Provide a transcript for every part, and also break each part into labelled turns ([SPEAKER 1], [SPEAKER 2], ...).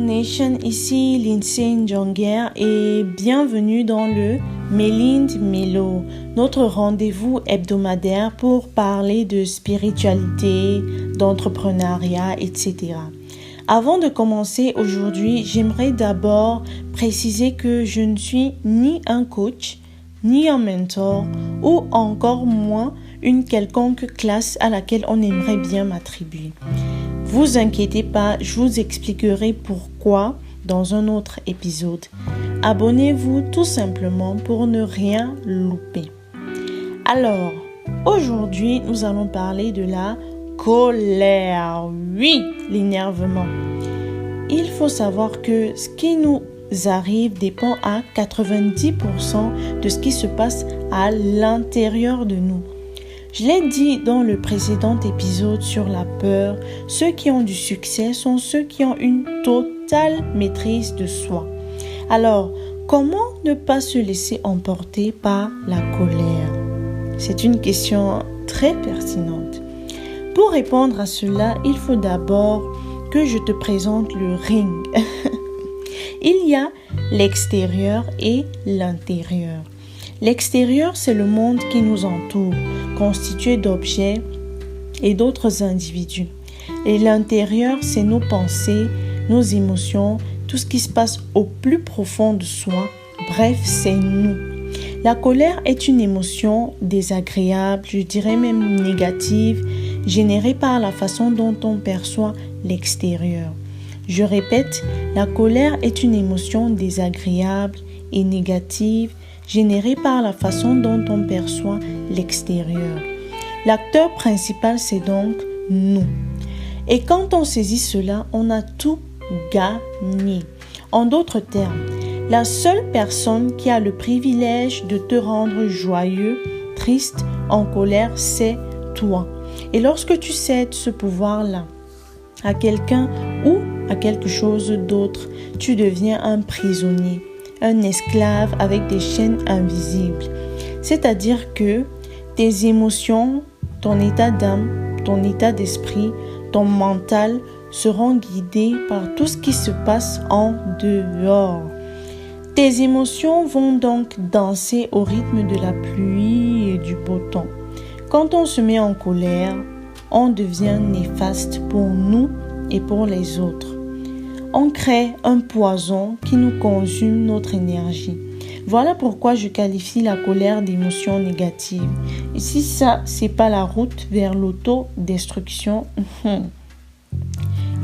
[SPEAKER 1] Nation, ici Lindsay Njonger et bienvenue dans le Mélinde Mélo, notre rendez-vous hebdomadaire pour parler de spiritualité, d'entrepreneuriat, etc. Avant de commencer aujourd'hui, j'aimerais d'abord préciser que je ne suis ni un coach, ni un mentor ou encore moins une quelconque classe à laquelle on aimerait bien m'attribuer. Vous inquiétez pas, je vous expliquerai pourquoi dans un autre épisode. Abonnez-vous tout simplement pour ne rien louper. Alors, aujourd'hui, nous allons parler de la colère. Oui, l'énervement. Il faut savoir que ce qui nous arrive dépend à 90% de ce qui se passe à l'intérieur de nous. Je l'ai dit dans le précédent épisode sur la peur, ceux qui ont du succès sont ceux qui ont une totale maîtrise de soi. Alors, comment ne pas se laisser emporter par la colère? C'est une question très pertinente. Pour répondre à cela, il faut d'abord que je te présente le ring. Il y a l'extérieur et l'intérieur. L'extérieur, c'est le monde qui nous entoure, constitué d'objets et d'autres individus. Et l'intérieur, c'est nos pensées, nos émotions, tout ce qui se passe au plus profond de soi. Bref, c'est nous. La colère est une émotion désagréable, je dirais même négative, générée par la façon dont on perçoit l'extérieur. Je répète, la colère est une émotion désagréable et négative, générée par la façon dont on perçoit l'extérieur. L'acteur principal, c'est donc nous. Et quand on saisit cela, on a tout gagné. En d'autres termes, la seule personne qui a le privilège de te rendre joyeux, triste, en colère, c'est toi. Et lorsque tu cèdes ce pouvoir-là à quelqu'un ou à quelque chose d'autre, tu deviens un prisonnier, un esclave avec des chaînes invisibles. C'est-à-dire que tes émotions, ton état d'âme, ton état d'esprit, ton mental seront guidés par tout ce qui se passe en dehors. Tes émotions vont donc danser au rythme de la pluie et du beau temps. Quand on se met en colère, on devient néfaste pour nous et pour les autres. On crée un poison qui nous consume notre énergie. Voilà pourquoi je qualifie la colère d'émotion négative. Et si ça, c'est pas la route vers l'autodestruction,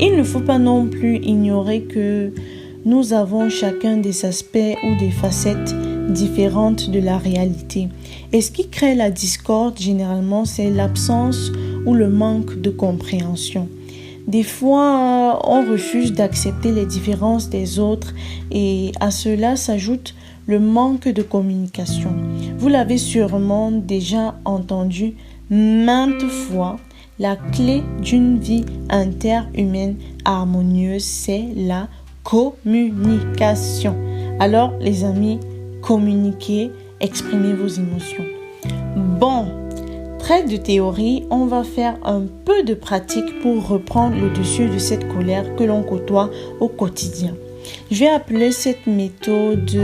[SPEAKER 1] il ne faut pas non plus ignorer que nous avons chacun des aspects ou des facettes différentes de la réalité. Et ce qui crée la discorde, généralement, c'est l'absence ou le manque de compréhension. Des fois, on refuse d'accepter les différences des autres et à cela s'ajoute le manque de communication. Vous l'avez sûrement déjà entendu maintes fois, la clé d'une vie interhumaine harmonieuse, c'est la communication. Alors, les amis, communiquez, exprimez vos émotions. Bon, trêve de théorie, on va faire un peu de pratique pour reprendre le dessus de cette colère que l'on côtoie au quotidien. Je vais appeler cette méthode,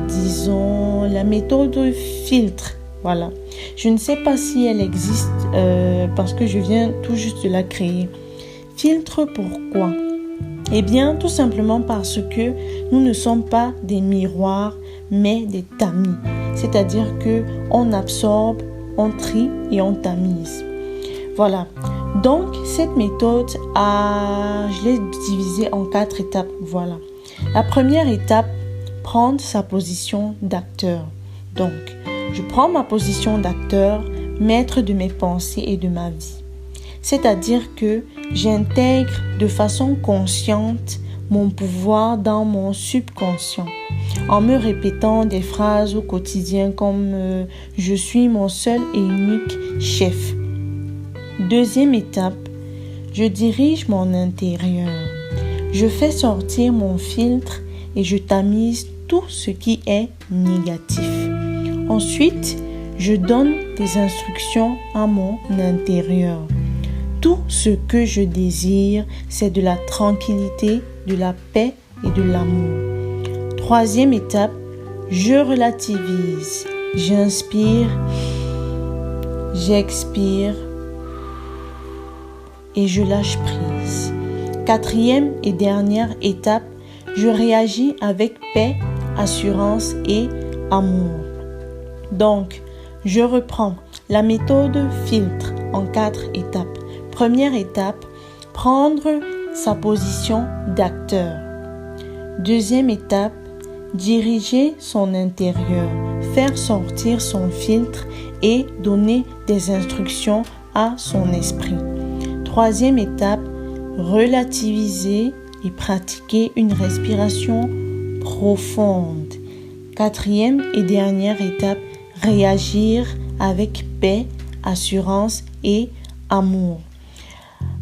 [SPEAKER 1] disons, la méthode filtre. Voilà. Je ne sais pas si elle existe parce que je viens tout juste de la créer. Filtre pourquoi? Eh bien, tout simplement parce que nous ne sommes pas des miroirs, mais des tamis. C'est-à-dire que on absorbe, on trie et on tamise. Voilà. Donc, cette méthode, je l'ai divisée en 4 étapes. Voilà. La première étape, prendre sa position d'acteur. Donc, je prends ma position d'acteur, maître de mes pensées et de ma vie. C'est-à-dire que j'intègre de façon consciente mon pouvoir dans mon subconscient en me répétant des phrases au quotidien comme « Je suis mon seul et unique chef ». Deuxième étape, je dirige mon intérieur. Je fais sortir mon filtre et je tamise tout ce qui est négatif. Ensuite, je donne des instructions à mon intérieur. Tout ce que je désire, c'est de la tranquillité, de la paix et de l'amour. Troisième étape, je relativise. J'inspire, j'expire et je lâche prise. Quatrième et dernière étape, je réagis avec paix, assurance et amour. Donc, je reprends la méthode filtre en 4 étapes. Première étape, prendre sa position d'acteur. Deuxième étape, diriger son intérieur, faire sortir son filtre et donner des instructions à son esprit. Troisième étape, relativiser et pratiquer une respiration profonde. Quatrième et dernière étape, réagir avec paix, assurance et amour.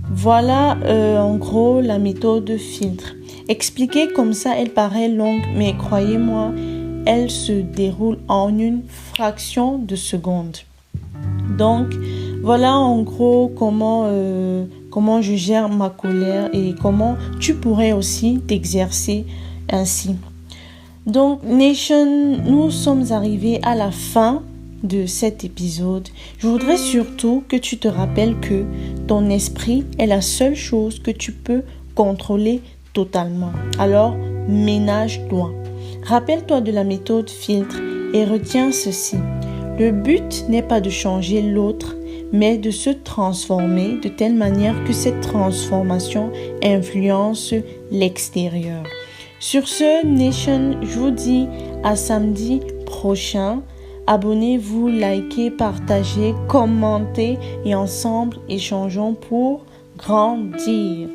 [SPEAKER 1] Voilà en gros la méthode filtre. Expliquée comme ça, elle paraît longue, mais croyez-moi, elle se déroule en une fraction de seconde. Donc, voilà en gros comment je gère ma colère et comment tu pourrais aussi t'exercer ainsi. Donc, Nation, nous sommes arrivés à la fin de cet épisode. Je voudrais surtout que tu te rappelles que ton esprit est la seule chose que tu peux contrôler totalement. Alors, ménage-toi. Rappelle-toi de la méthode filtre et retiens ceci. Le but n'est pas de changer l'autre, mais de se transformer de telle manière que cette transformation influence l'extérieur. Sur ce, Nation, je vous dis à samedi prochain. Abonnez-vous, likez, partagez, commentez et ensemble échangeons pour grandir.